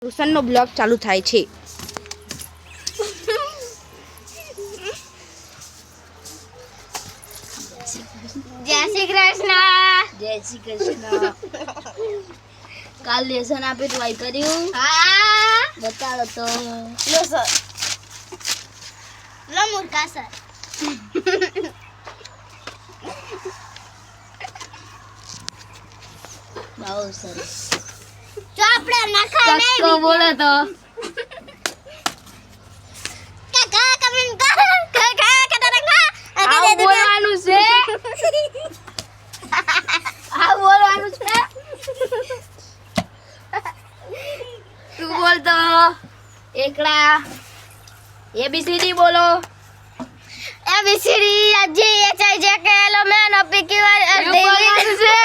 ટ્યુશનનો blog ચાલુ થાય છે. જય શ્રી કૃષ્ણ. જય શ્રી કૃષ્ણ. કાલ લેસન આપે ટ્રાય કર્યું? હા બતાડો તો. લો સર, લો મૂર્ખા સર. બહુ સરસ. જો આપણે નખાય નહીં કક્કો બોલે તો કાકા કમેન્ટ કર કાકા કતરા આવું બોલવાનું છે. આવું બોલવાનું છે. તું બોલ તો એકલા ABCD બોલો. ABCD G H I J K L M N O P Q R S T U V. એવું બોલવાનું છે.